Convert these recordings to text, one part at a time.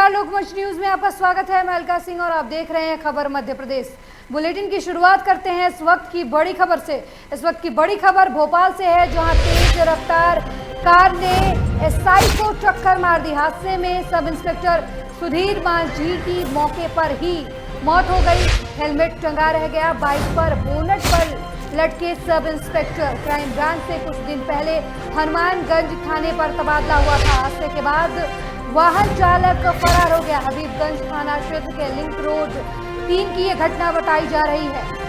नमस्कार, लोकमंच न्यूज में आपका स्वागत है। मैं अलका सिंह और आप देख रहे हैं खबर मध्य प्रदेश। बुलेटिन की शुरुआत करते हैं इस वक्त की बड़ी खबर से। इस वक्त की बड़ी खबर भोपाल से है, जहां तेज रफ्तार कार ने एसआई को टक्कर मार दी। हादसे में सब इंस्पेक्टर सुधीर मांझी की मौके पर ही मौत हो गई। हेलमेट टंगा रह गया। बाइक पर बोनट पर लटके सब इंस्पेक्टर। क्राइम ब्रांच से कुछ दिन पहले हनुमानगंज थाने पर तबादला हुआ था। हादसे के बाद वाहन चालक फरार हो गया। हबीबगंज थाना क्षेत्र के लिंक रोड 3 की यह घटना बताई जा रही है।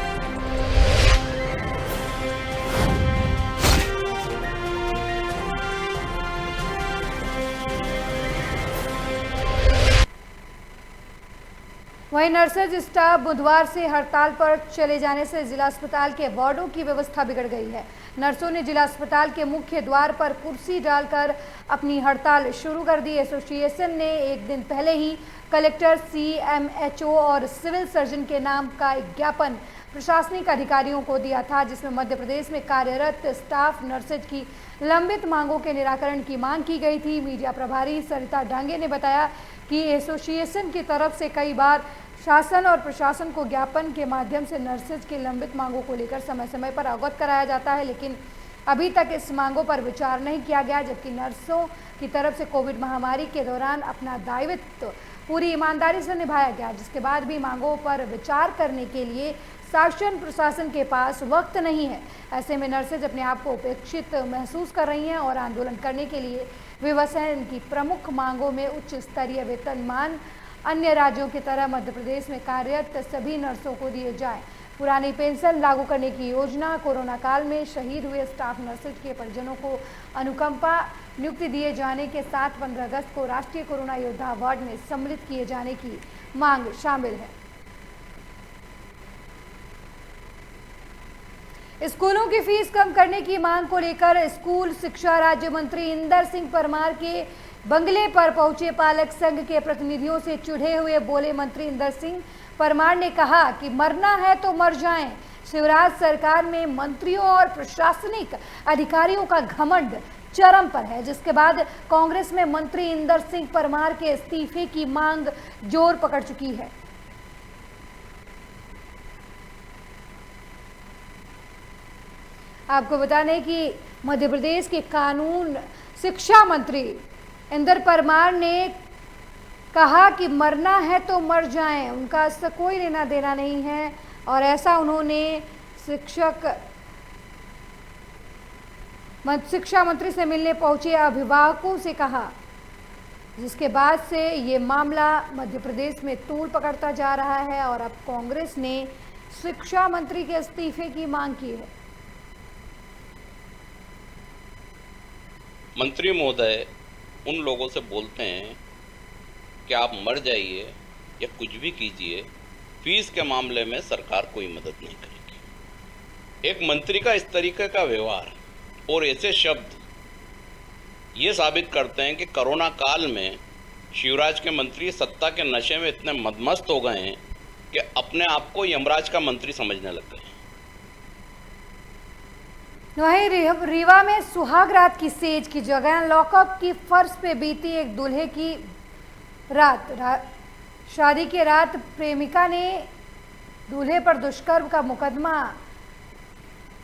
वहीं नर्सेज स्टाफ बुधवार से हड़ताल पर चले जाने से जिला अस्पताल के वार्डों की व्यवस्था बिगड़ गई है। नर्सों ने जिला अस्पताल के मुख्य द्वार पर कुर्सी डालकर अपनी हड़ताल शुरू कर दी। एसोसिएशन ने एक दिन पहले ही कलेक्टर, सीएमएचओ और सिविल सर्जन के नाम का एक ज्ञापन प्रशासनिक अधिकारियों को दिया था, जिसमें मध्य प्रदेश में कार्यरत स्टाफ नर्सेज की लंबित मांगों के निराकरण की मांग की गई थी। मीडिया प्रभारी सरिता डांगे ने बताया कि एसोसिएशन की तरफ से कई बार शासन और प्रशासन को ज्ञापन के माध्यम से नर्सेज की लंबित मांगों को लेकर समय समय पर अवगत कराया जाता है, लेकिन अभी तक इस मांगों पर विचार नहीं किया गया। जबकि नर्सों की तरफ से कोविड महामारी के दौरान अपना दायित्व पूरी ईमानदारी से निभाया गया, जिसके बाद भी मांगों पर विचार करने के लिए शासन प्रशासन के पास वक्त नहीं है। ऐसे में नर्सेज अपने आप को उपेक्षित महसूस कर रही हैं और आंदोलन करने के लिए विवश हैं। इनकी प्रमुख मांगों में उच्च स्तरीय वेतनमान अन्य राज्यों की तरह मध्य प्रदेश में कार्यरत सभी नर्सों को दिए जाए, पुरानी पेंशन लागू करने की योजना, कोरोना काल में शहीद हुए स्टाफ नर्सेज के परिजनों को अनुकंपा नियुक्ति दिए जाने के साथ 15 अगस्त को राष्ट्रीय कोरोना योद्धा अवार्ड में सम्मिलित किए जाने की मांग शामिल है। स्कूलों की फीस कम करने की मांग को लेकर स्कूल शिक्षा राज्य मंत्री इंदर सिंह परमार के बंगले पर पहुंचे पालक संघ के प्रतिनिधियों से चिढ़े हुए बोले मंत्री इंदर सिंह परमार ने कहा कि मरना है तो मर जाएं। शिवराज सरकार में मंत्रियों और प्रशासनिक अधिकारियों का घमंड चरम पर है, जिसके बाद कांग्रेस में मंत्री इंदर सिंह परमार के इस्तीफे की मांग जोर पकड़ चुकी है। आपको बता दें कि मध्य प्रदेश के कानून शिक्षा मंत्री इंदर परमार ने कहा कि मरना है तो मर जाएं, उनका इससे कोई लेना देना नहीं है। और ऐसा उन्होंने शिक्षा मंत्री से मिलने पहुंचे अभिभावकों से कहा, जिसके बाद से ये मामला मध्य प्रदेश में तूल पकड़ता जा रहा है और अब कांग्रेस ने शिक्षा मंत्री के इस्तीफे की मांग की है। मंत्री महोदय उन लोगों से बोलते हैं कि आप मर जाइए या कुछ भी कीजिए, फीस के मामले में सरकार कोई मदद नहीं करेगी। एक मंत्री का इस तरीके का व्यवहार और ऐसे शब्द ये साबित करते हैं कि कोरोना काल में शिवराज के मंत्री सत्ता के नशे में इतने मदमस्त हो गए हैं कि अपने आप को यमराज का मंत्री समझने लग गए। वहीं रीवा में सुहाग रात की सेज की जगह लॉकअप की फर्श पे बीती एक दूल्हे की रात। शादी की रात प्रेमिका ने दूल्हे पर दुष्कर्म का मुकदमा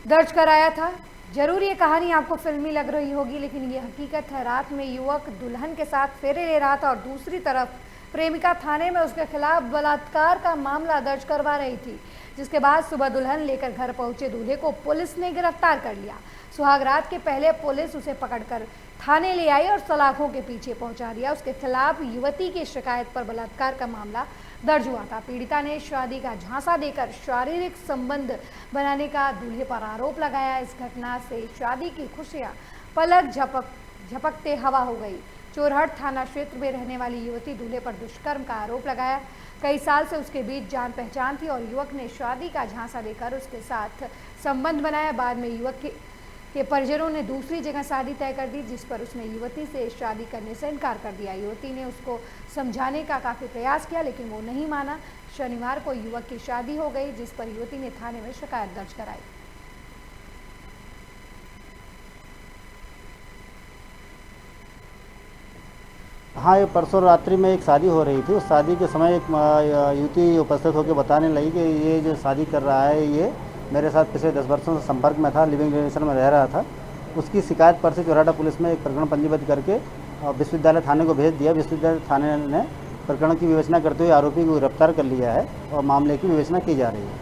दर्ज कराया था। जरूर ये कहानी आपको फिल्मी लग रही होगी, लेकिन ये हकीकत है। रात में युवक दुल्हन के साथ फेरे ले रहा था और दूसरी तरफ प्रेमिका थाने में उसके खिलाफ बलात्कार का मामला दर्ज करवा रही थी, जिसके बाद सुबह दुल्हन लेकर घर पहुंचे दूल्हे को पुलिस ने गिरफ्तार कर लिया। सुहाग रात के पहले पुलिस उसे पकड़कर थाने ले आई और सलाखों के पीछे पहुंचा दिया। उसके खिलाफ युवती की शिकायत पर बलात्कार का मामला दर्ज हुआ था। पीड़िता ने शादी का झांसा देकर शारीरिक संबंध बनाने का दूल्हे पर आरोप लगाया। इस घटना से शादी की खुशियां पलक झपकते हवा हो गई। चोरहट थाना क्षेत्र में रहने वाली युवती दूल्हे पर दुष्कर्म का आरोप लगाया। कई साल से उसके बीच जान पहचान थी और युवक ने शादी का झांसा देकर उसके साथ संबंध बनाया। बाद में युवक के परिजनों ने दूसरी जगह शादी तय कर दी, जिस पर उसने युवती से शादी करने से इनकार कर दिया। युवती ने उसको समझाने का काफ़ी प्रयास किया, लेकिन वो नहीं माना। शनिवार को युवक की शादी हो गई, जिस पर युवती ने थाने में शिकायत दर्ज कराई। हाँ, ये परसों रात्रि में एक शादी हो रही थी। उस शादी के समय एक युवती उपस्थित होकर बताने लगी कि ये जो शादी कर रहा है ये मेरे साथ पिछले 10 वर्षों से संपर्क में था, लिविंग रिलेशन में रह रहा था। उसकी शिकायत पर से चोराटा पुलिस में एक प्रकरण पंजीबद्ध करके विश्वविद्यालय थाने को भेज दिया। विश्वविद्यालय थाने ने प्रकरण की विवेचना करते हुए आरोपी को गिरफ्तार कर लिया है और मामले की विवेचना की जा रही है।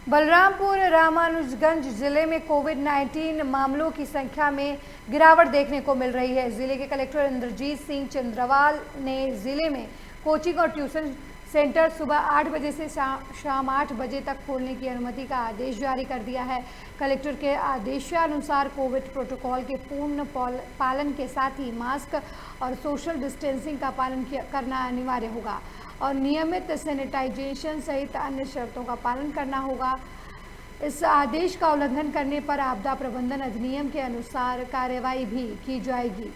बलरामपुर रामानुजगंज जिले में कोविड-19 मामलों की संख्या में गिरावट देखने को मिल रही है। जिले के कलेक्टर इंद्रजीत सिंह चंद्रवाल ने जिले में कोचिंग और ट्यूशन सेंटर सुबह 8 बजे से शाम 8 बजे तक खोलने की अनुमति का आदेश जारी कर दिया है। कलेक्टर के आदेशानुसार कोविड प्रोटोकॉल के पूर्ण पालन के साथ ही मास्क और सोशल डिस्टेंसिंग का पालन करना अनिवार्य होगा और नियमित सैनिटाइजेशन सहित अन्य शर्तों का पालन करना होगा। इस आदेश का उल्लंघन करने पर आपदा प्रबंधन अधिनियम के अनुसार कार्रवाई भी की जाएगी।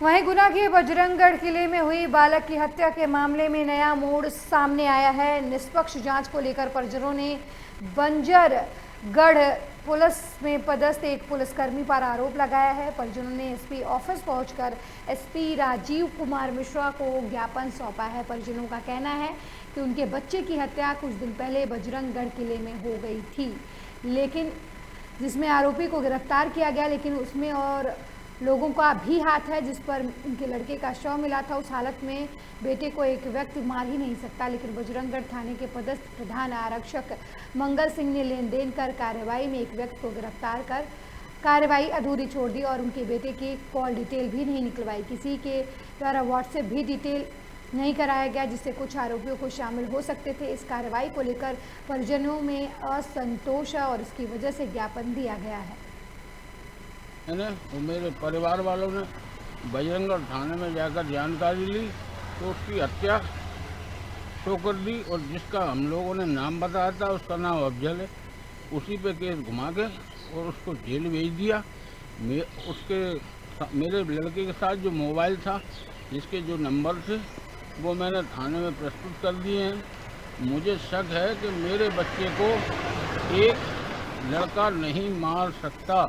वहीं गुना के बजरंगगढ़ किले में हुई बालक की हत्या के मामले में नया मोड़ सामने आया है। निष्पक्ष जांच को लेकर परिजनों ने बंजरगढ़ पुलिस में पदस्थ एक पुलिसकर्मी पर आरोप लगाया है। परिजनों ने एसपी ऑफिस पहुंचकर एसपी राजीव कुमार मिश्रा को ज्ञापन सौंपा है। परिजनों का कहना है कि उनके बच्चे की हत्या कुछ दिन पहले बजरंगगढ़ किले में हो गई थी, लेकिन जिसमें आरोपी को गिरफ्तार किया गया, लेकिन उसमें और लोगों का भी हाथ है, जिस पर उनके लड़के का शव मिला था। उस हालत में बेटे को एक व्यक्ति मार ही नहीं सकता, लेकिन बजरंगगढ़ थाने के पदस्थ प्रधान आरक्षक मंगल सिंह ने लेन देन कर कार्रवाई में एक व्यक्ति को गिरफ्तार कर कार्रवाई अधूरी छोड़ दी और उनके बेटे की कॉल डिटेल भी नहीं निकलवाई। किसी के द्वारा व्हाट्सएप भी डिटेल नहीं कराया गया, जिससे कुछ आरोपियों को शामिल हो सकते थे। इस कार्रवाई को लेकर परिजनों में असंतोष है और इसकी वजह से ज्ञापन दिया गया है। मेरे परिवार वालों ने बजरंगगढ़ थाने में जाकर जानकारी ली तो उसकी हत्या शो कर दी और जिसका हम लोगों ने नाम बताया था उसका नाम अफजल है, उसी पे केस घुमा के और उसको जेल भेज दिया। मेरे लड़के के साथ जो मोबाइल था, जिसके जो नंबर थे, वो मैंने थाने में प्रस्तुत कर दिए हैं। मुझे शक है कि मेरे बच्चे को एक लड़का नहीं मार सकता।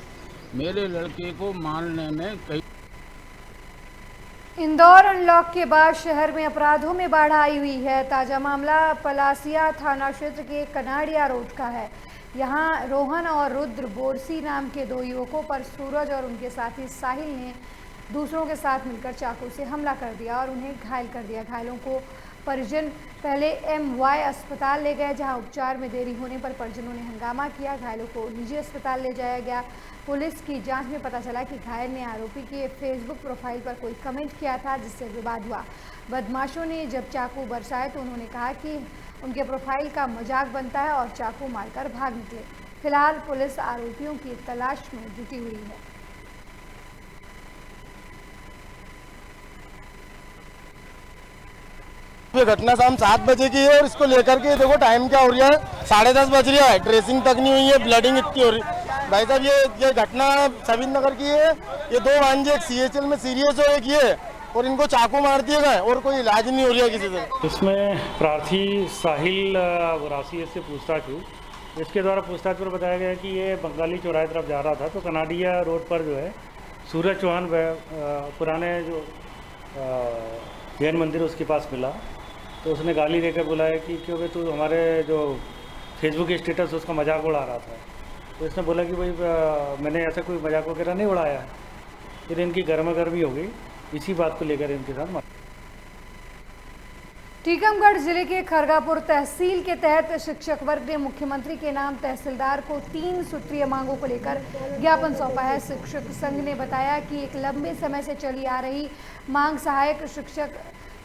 मेरे लड़के को मारने में कई इंदौर अनलॉक के बाद शहर में अपराधों में बाढ़ आई हुई है। ताजा मामला पलासिया थाना क्षेत्र के कनाड़िया रोड का है। यहां रोहन और रुद्र बोरसी नाम के दो युवकों पर सूरज और उनके साथी साहिल ने दूसरों के साथ मिलकर चाकू से हमला कर दिया और उन्हें घायल कर दिया। घायलों को परिजन पहले MY अस्पताल ले गए, जहां उपचार में देरी होने पर परिजनों ने हंगामा किया। घायलों को निजी अस्पताल ले जाया गया। पुलिस की जांच में पता चला कि घायल ने आरोपी के फेसबुक प्रोफाइल पर कोई कमेंट किया था, जिससे विवाद हुआ। बदमाशों ने जब चाकू बरसाए तो उन्होंने कहा कि उनके प्रोफाइल का मजाक बनता है और चाकू मारकर भाग निकले। फिलहाल पुलिस आरोपियों की तलाश में जुटी हुई है। ये घटना शाम 7 बजे की है और इसको लेकर के देखो टाइम क्या हो रहा है, 10:30 बज रहा है। ड्रेसिंग तक नहीं हुई है, ब्लडिंग इतनी हो रही। भाई साहब ये घटना सभी नगर की है। ये दो भांजे, एक CHL में सीरियस हो, एक ये, और इनको चाकू मार दिए गए और कोई इलाज नहीं हो रहा है किसी से। इसमें प्रार्थी साहिल वरासी से पूछताछ हुई। इसके द्वारा पूछताछ पर बताया गया कि ये बंगाली चौराहे तरफ जा रहा था, तो कनाडिया रोड पर जो है सूरज चौहान पुराने जो जैन मंदिर उसके पास मिला, तो उसने गाली देकर बुलाया कि क्योंकि तू हमारे जो फेसबुक स्टेटस उसका मजाक उड़ा रहा था। तो इसने बोला कि भाई मैंने ऐसा कोई मजाक वगैरह नहीं उड़ाया है। फिर इनकी गर्मागर्मी हो गई, इसी बात को लेकर इनके साथ। टीकमगढ़ जिले के खरगापुर तहसील के तहत शिक्षक वर्ग ने मुख्यमंत्री के नाम तहसीलदार को 3 सूत्रीय मांगों को लेकर ज्ञापन सौंपा है। शिक्षक संघ ने बताया कि एक लंबे समय से चली आ रही मांग सहायक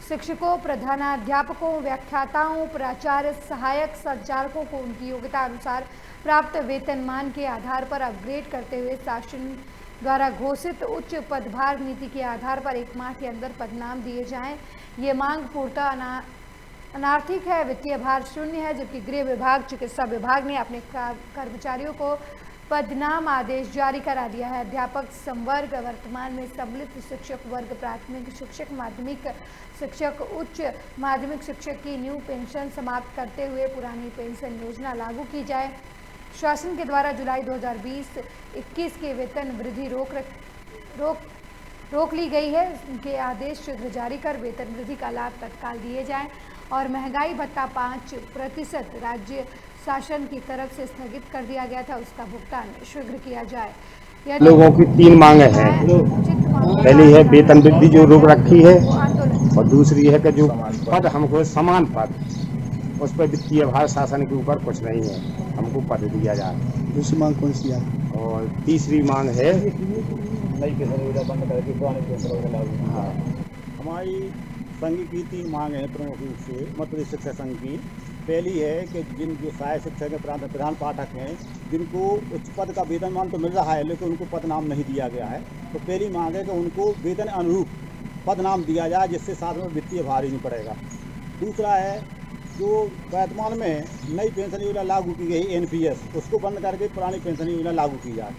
शिक्षकों, प्रधानाध्यापकों, व्याख्याताओं, प्राचार्य, सहायक संचालकों को उनकी योग्यता अनुसार प्राप्त वेतनमान के आधार पर अपग्रेड करते हुए शासन द्वारा घोषित उच्च पदभार नीति के आधार पर 1 माह के अंदर पदनाम दिए जाएं। ये मांग पूर्णतः अनार्थिक है। वित्तीय भार शून्य है, जबकि गृह विभाग, चिकित्सा विभाग ने अपने कर्मचारियों को बदनाम आदेश जारी करा दिया है। अध्यापक संवर्ग वर्तमान में सम्मिलित शिक्षक वर्ग, प्राथमिक शिक्षक, माध्यमिक शिक्षक, उच्च माध्यमिक शिक्षक की न्यू पेंशन समाप्त करते हुए पुरानी पेंशन योजना लागू की जाए। शासन के द्वारा जुलाई 2020-21 के वेतन वृद्धि रोक ली गई है। उनके आदेश शीघ्र जारी कर वेतन वृद्धि का लाभ तत्काल दिए जाएं और महंगाई भत्ता 5% राज्य शासन की तरफ से स्थगित कर दिया गया था, उसका भुगतान शीघ्र किया जाए। लोगों की 3 मांगे हैं। पहली है वेतन वृद्धि जो रोक रखी है, और दूसरी है कि जो पद हमको समान पद, उस पर वित्तीय भार शासन के ऊपर कुछ नहीं है, हमको पद दिया जाए। दूसरी मांग कौन सी है? और तीसरी मांग है नई पेंशन योजना बंद करके पुरानी पेंशन योजना लागू। हाँ, हमारी संघ की 3 मांग हैं प्रमुख रूप से मध्य प्रदेश शिक्षक संघ की। पहली है कि जिन जो सहायक शिक्षक हैं, प्रधान पाठक हैं, जिनको उच्च पद का वेतनमान तो मिल रहा है लेकिन उनको पद नाम नहीं दिया गया है, तो पहली मांग है कि उनको वेतन अनुरूप पद नाम दिया जाए, जिससे साथ में वित्तीय भार ही नहीं पड़ेगा। दूसरा है जो वर्तमान में नई पेंशन योजना लागू की गई NPS, उसको बंद करके पुरानी पेंशन योजना लागू की जाए।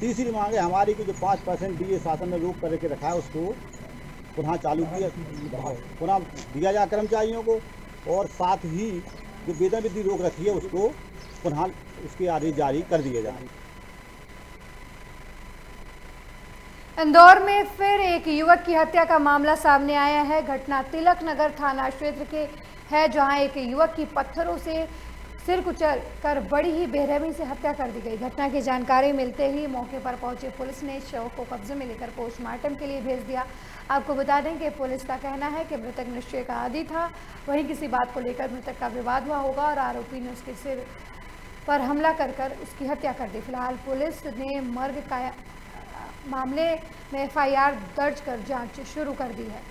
तीसरी मांग है हमारी कि जो 5% DA शासन ने रोक करके रखा है, उसको पुनः चालू किया, पुनः दिया जाए कर्मचारियों को, और साथ ही जो वेतन वृद्धि रोक रखी है उसको पुनः उसके आदेश जारी कर दिए जाए। इंदौर में फिर एक युवक की हत्या का मामला सामने आया है। घटना तिलक नगर थाना क्षेत्र के है, जहां एक युवक की पत्थरों से सिर कुचल कर बड़ी ही बेरहमी से हत्या कर दी गई। घटना की जानकारी मिलते ही मौके पर पहुंची पुलिस ने शव को कब्जे में लेकर पोस्टमार्टम के लिए भेज दिया। आपको बता दें कि पुलिस का कहना है कि मृतक निश्चय का आदी था, वहीं किसी बात को लेकर मृतक का विवाद हुआ होगा और आरोपी ने उसके सिर पर हमला कर उसकी हत्या कर दी। फिलहाल पुलिस ने मर्ग का मामले में FIR दर्ज कर जांच शुरू कर दी है।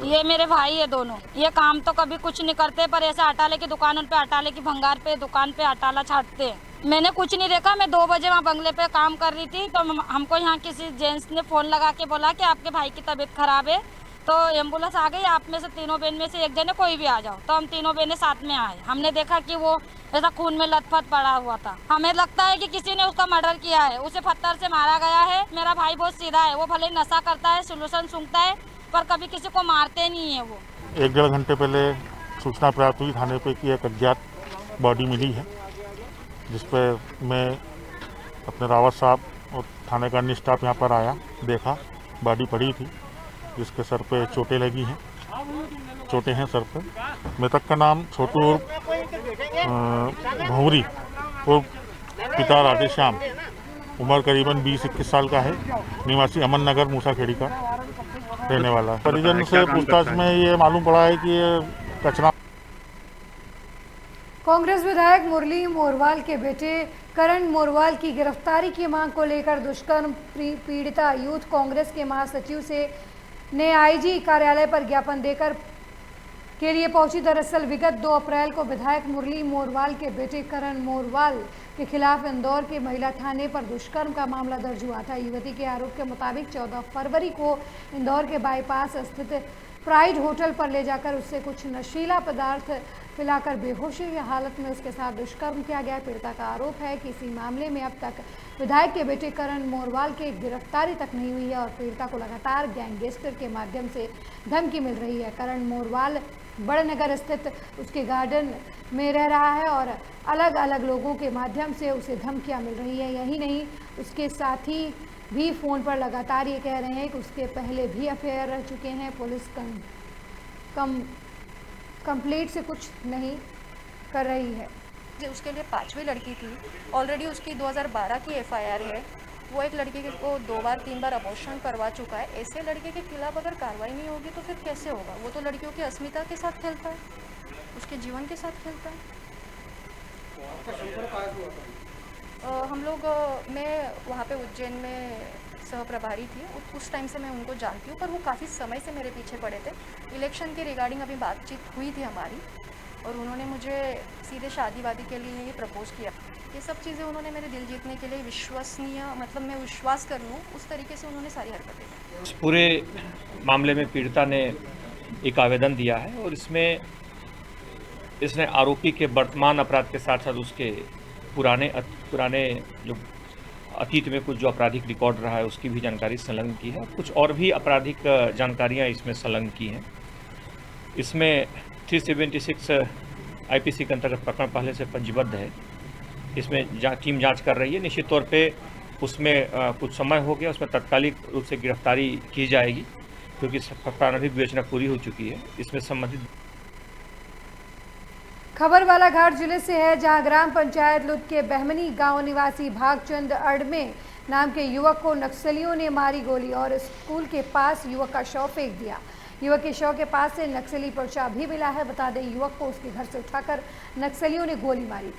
ये मेरे भाई है दोनों, ये काम तो कभी कुछ नहीं करते, पर ऐसे अटाले की दुकान, उन पे अटाले की भंगार पे दुकान पे अटाला छाटते हैं। मैंने कुछ नहीं देखा, मैं 2 बजे वहाँ बंगले पे काम कर रही थी, तो हमको यहाँ किसी जेंट्स ने फ़ोन लगा के बोला कि आपके भाई की तबीयत खराब है, तो एम्बुलेंस आ गई, आप में से तीनों बहन में से एक जने कोई भी आ जाओ। तो हम तीनों बहनें साथ में आए। हमने देखा कि वो ऐसा खून में लथपथ पड़ा हुआ था। हमें लगता है कि किसी ने उसका मर्डर किया है, उसे पत्थर से मारा गया है। मेरा भाई बहुत सीधा है, वो भले नशा करता है, सोल्यूशन सूंघता है, पर कभी किसी को मारते नहीं है। वो 1-1.5 घंटे पहले सूचना प्राप्त हुई थाने पे कि एक अज्ञात बॉडी मिली है, जिस पे मैं अपने रावत साहब और थाने का अन्य स्टाफ यहाँ पर आया, देखा बॉडी पड़ी थी, जिसके सर पे चोटें लगी हैं, चोटें हैं सर पे। मृतक का नाम छोटू भंवरी और पिता राधेश्याम, उम्र करीबन 20-21 साल का है, निवासी अमन नगर मूसाखेड़ी का रहने वाला है। परिजन से पूछताछ में ये मालूम पड़ा है कि ये कचरा। कांग्रेस विधायक मुरली मोरवाल के बेटे करण मोरवाल की गिरफ्तारी की मांग को लेकर दुष्कर्म पीड़िता यूथ कांग्रेस के महासचिव से ने IG कार्यालय पर ज्ञापन देकर के लिए पहुंची। दरअसल विगत 2 अप्रैल को विधायक मुरली मोरवाल के बेटे करण मोरवाल के खिलाफ इंदौर के महिला थाने पर दुष्कर्म का मामला दर्ज हुआ था। युवती के आरोप के मुताबिक 14 फरवरी को इंदौर के बाईपास स्थित प्राइड होटल पर ले जाकर उससे कुछ नशीला पदार्थ पिलाकर बेहोशी की हालत में उसके साथ दुष्कर्म किया गया। पीड़िता का आरोप है कि इसी मामले में अब तक विधायक के बेटे करण मोरवाल की गिरफ्तारी तक नहीं हुई है और पीड़िता को लगातार गैंगस्टर के माध्यम से धमकी मिल रही है। करण मोरवाल बड़नगर स्थित उसके गार्डन में रह रहा है और अलग अलग लोगों के माध्यम से उसे धमकियां मिल रही है। यही नहीं, उसके साथी भी फ़ोन पर लगातार ये कह रहे हैं कि उसके पहले भी अफेयर रह चुके हैं। पुलिस कंप्लीट से कुछ नहीं कर रही है। उसके लिए 5वीं लड़की थी, ऑलरेडी उसकी 2012 की FIR है। वो एक लड़के को 2 बार 3 बार अबॉर्शन करवा चुका है। ऐसे लड़के के खिलाफ अगर कार्रवाई नहीं होगी तो फिर कैसे होगा? वो तो लड़कियों की अस्मिता के साथ खेलता है, उसके जीवन के साथ खेलता है। हम लोग मैं वहाँ पे उज्जैन में सह प्रभारी थी, उस टाइम से मैं उनको जानती हूँ, पर वो काफ़ी समय से मेरे पीछे पड़े थे। इलेक्शन के रिगार्डिंग अभी बातचीत हुई थी हमारी और उन्होंने मुझे सीधे शादी वादी के लिए ये प्रपोज़ किया। ये सब चीज़ें उन्होंने मेरे दिल जीतने के लिए विश्वसनीय, मतलब मैं विश्वास कर लूँ उस तरीके से उन्होंने सारी हरकतें की। इस पूरे मामले में पीड़िता ने एक आवेदन दिया है और इसमें इसने आरोपी के वर्तमान अपराध के साथ साथ उसके पुराने जो अतीत में कुछ जो आपराधिक रिकॉर्ड रहा है उसकी भी जानकारी संलग्न की है। कुछ और भी आपराधिक जानकारियां इसमें संलग्न की हैं। इसमें 376 आईपीसी के अंतर्गत प्रकरण पहले से पंजीबद्ध है। इसमें टीम जांच कर रही है। निश्चित तौर पे उसमें कुछ समय हो गया, उसमें तत्कालिक रूप से गिरफ्तारी की जाएगी क्योंकि प्रारंभिक विवेचना पूरी हो चुकी है। इसमें संबंधित खबर बालाघाट जिले से है, जहां ग्राम पंचायत लुट के बहमनी गांव निवासी भागचंद अड़मे नाम के युवक को नक्सलियों ने मारी गोली और स्कूल के पास युवक का शव फेंक दिया। युवक के शव के पास से नक्सली पर्चा भी मिला है। बता दें, युवक को उसके घर से उठाकर नक्सलियों ने गोली मारी।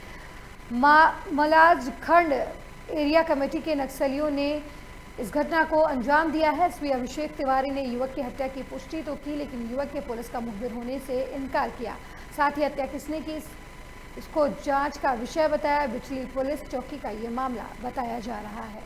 मलाज खंड एरिया कमेटी के नक्सलियों ने इस घटना को अंजाम दिया है। एसपी अभिषेक तिवारी ने युवक की हत्या की पुष्टि तो की, लेकिन युवक के पुलिस का मुखबिर होने से इनकार किया। साथ ही हत्या किसने की इसको जांच का विषय बताया। बिचली पुलिस चौकी का ये मामला बताया जा रहा है।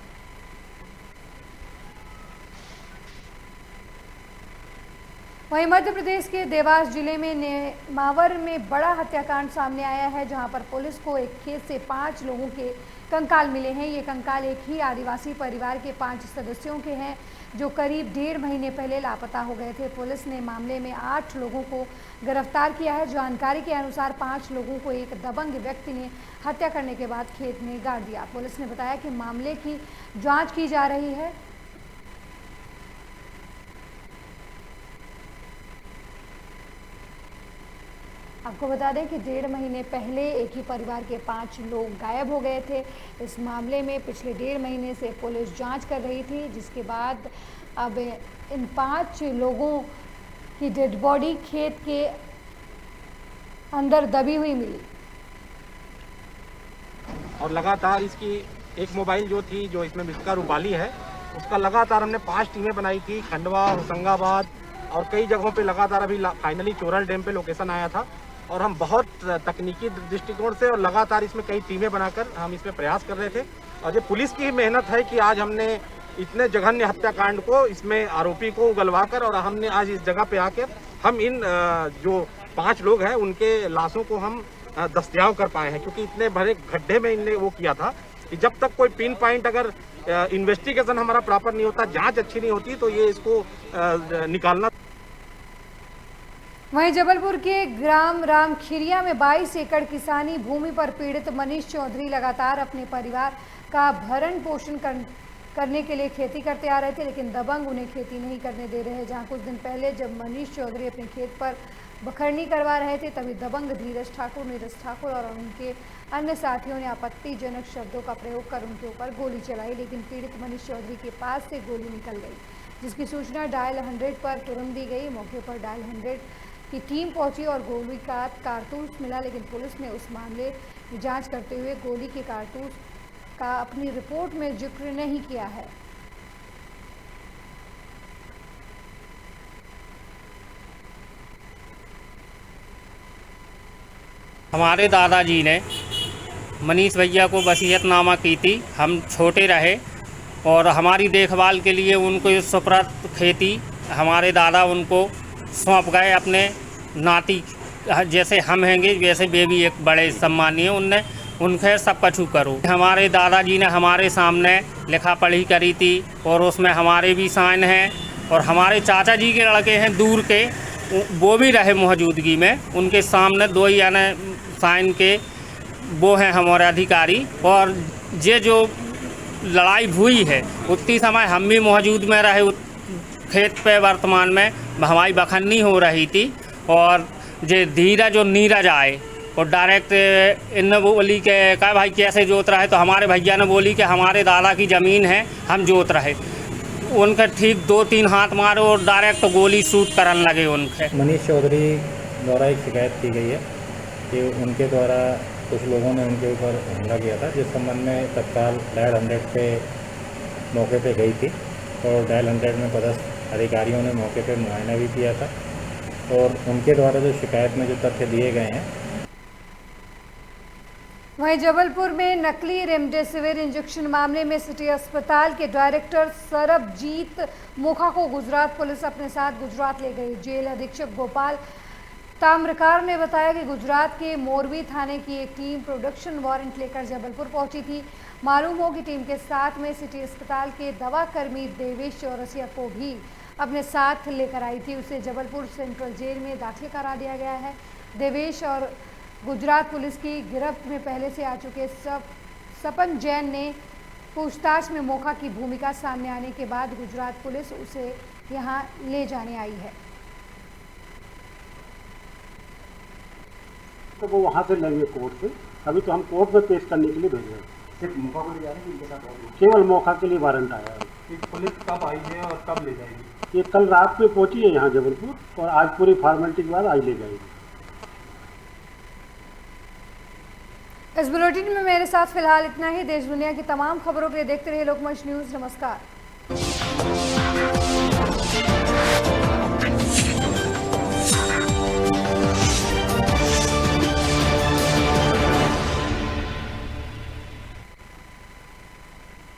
वहीं मध्य प्रदेश के देवास जिले में नेमावर में बड़ा हत्याकांड सामने आया है, जहां पर पुलिस को एक खेत से 5 लोगों के कंकाल मिले हैं। ये कंकाल एक ही आदिवासी परिवार के 5 सदस्यों के हैं जो करीब 1.5 महीने पहले लापता हो गए थे। पुलिस ने मामले में 8 लोगों को गिरफ्तार किया है। जानकारी के अनुसार 5 लोगों को एक दबंग व्यक्ति ने हत्या करने के बाद खेत में गाड़ दिया। पुलिस ने बताया कि मामले की जाँच की जा रही है। आपको बता दें कि 1.5 महीने पहले एक ही परिवार के 5 लोग गायब हो गए थे। इस मामले में पिछले 1.5 महीने से पुलिस जांच कर रही थी, जिसके बाद अब इन 5 लोगों की डेड बॉडी खेत के अंदर दबी हुई मिली। और लगातार इसकी एक मोबाइल जो थी, जो इसमें मिसका रूपाली है, उसका लगातार हमने 5 टीमें बनाई थी। खंडवा, होशंगाबाद और कई जगहों पे लगातार अभी फाइनली चोरल डैम पे लोकेशन आया था और हम बहुत तकनीकी दृष्टिकोण से और लगातार इसमें कई टीमें बनाकर हम इसमें प्रयास कर रहे थे। और ये पुलिस की मेहनत है कि आज हमने इतने जघन्य हत्याकांड को, इसमें आरोपी को उगलवा कर और हमने आज इस जगह पे आकर हम इन जो 5 लोग हैं उनके लाशों को हम दस्तयाब कर पाए हैं, क्योंकि इतने भरे गड्ढे में इनने वो किया था कि जब तक कोई पिन पॉइंट अगर इन्वेस्टिगेशन हमारा प्रॉपर नहीं होता, जांच अच्छी नहीं होती, तो ये इसको निकालना। वहीं जबलपुर के ग्राम रामखिरिया में 22 एकड़ किसानी भूमि पर पीड़ित मनीष चौधरी लगातार अपने परिवार का भरण पोषण करने के लिए खेती करते आ रहे थे, लेकिन दबंग उन्हें खेती नहीं करने दे रहे। जहां कुछ दिन पहले जब मनीष चौधरी अपने खेत पर बखरनी करवा रहे थे, तभी दबंग धीरज ठाकुर, नीरज ठाकुर और उनके अन्य साथियों ने आपत्तिजनक शब्दों का प्रयोग कर उनके ऊपर गोली चलाई, लेकिन पीड़ित मनीष चौधरी के पास से गोली निकल गई, जिसकी सूचना डायल 100 पर तुरंत दी गई। मौके पर डायल 100 की टीम पहुंची और गोली का कारतूस मिला, लेकिन पुलिस ने उस मामले की जांच करते हुए गोली के कारतूस का अपनी रिपोर्ट में जिक्र नहीं किया है। हमारे दादाजी ने मनीष भैया को वसीयतनामा की थी। हम छोटे रहे और हमारी देखभाल के लिए उनको सुपुर्द खेती हमारे दादा उनको सौंप गए। अपने नाती जैसे हम हैंगे वैसे वे भी एक बड़े सम्मानीय, उनने उनके सब कछु करो। हमारे दादाजी ने हमारे सामने लिखा पढ़ी करी थी और उसमें हमारे भी साइन हैं और हमारे चाचा जी के लड़के हैं दूर के, वो भी रहे मौजूदगी में, उनके सामने 2 यानी साइन के वो हैं हमारे अधिकारी। और ये जो लड़ाई हुई है उतनी समय हम भी मौजूद में रहे खेत पे। वर्तमान में हमारी बखन्नी हो रही थी और ये धीरज और नीरज आए और डायरेक्ट इन बोली के कहा भाई कैसे जोत रहे, तो हमारे भैया ने बोली कि हमारे दादा की ज़मीन है हम जोत रहे। उनके ठीक 2-3 हाथ मारे और डायरेक्ट गोली शूट करने लगे उनके। मनीष चौधरी द्वारा एक शिकायत की गई है कि उनके द्वारा कुछ लोगों ने उनके ऊपर हमला किया था, जिस संबंध में तत्काल डायल 100 पे मौके पे गई थी और डायल 100 में पदस्थ अधिकारियों ने मौके पे मुआयना भी किया था और उनके द्वारा जो शिकायत में जो तथ्य दिए गए हैं। वहीं जबलपुर में नकली रेमडेसिविर इंजेक्शन मामले में सिटी अस्पताल के डायरेक्टर सरबजीत मोखा को गुजरात पुलिस अपने साथ गुजरात ले गई। जेल अधीक्षक गोपाल ताम्रकार ने बताया कि गुजरात के मोरबी थाने की एक टीम प्रोडक्शन वारंट लेकर जबलपुर पहुंची थी। मालूम हो कि टीम के साथ में सिटी अस्पताल के दवा कर्मी देवेश चौरसिया को भी अपने साथ लेकर आई थी। उसे जबलपुर सेंट्रल जेल में दाखिल करा दिया गया है। देवेश और गुजरात पुलिस की गिरफ्त में पहले से आ चुके सपन जैन ने पूछताछ में मौका की भूमिका सामने आने के बाद गुजरात पुलिस उसे यहां ले जाने आई है। तो वो वहाँ से लेंगे कोर्ट से। अभी तो हम कोर्ट में पेश करने के लिए भेज रहे हैं। सिर्फ मौका को ले जा रहे हैं, इनके साथ और केवल मौका के लिए वारंट आया है। पुलिस कब आई है और कब ले जाएगी? ये कल रात में पहुंची है यहाँ जबलपुर और आज पूरी फॉर्मेलिटी के बाद आज ले जाएगी। इस बुलेटिन में मेरे साथ फिलहाल इतना ही। देश दुनिया की तमाम खबरों के लिए देखते रहिए लोकमंच न्यूज़। नमस्कार।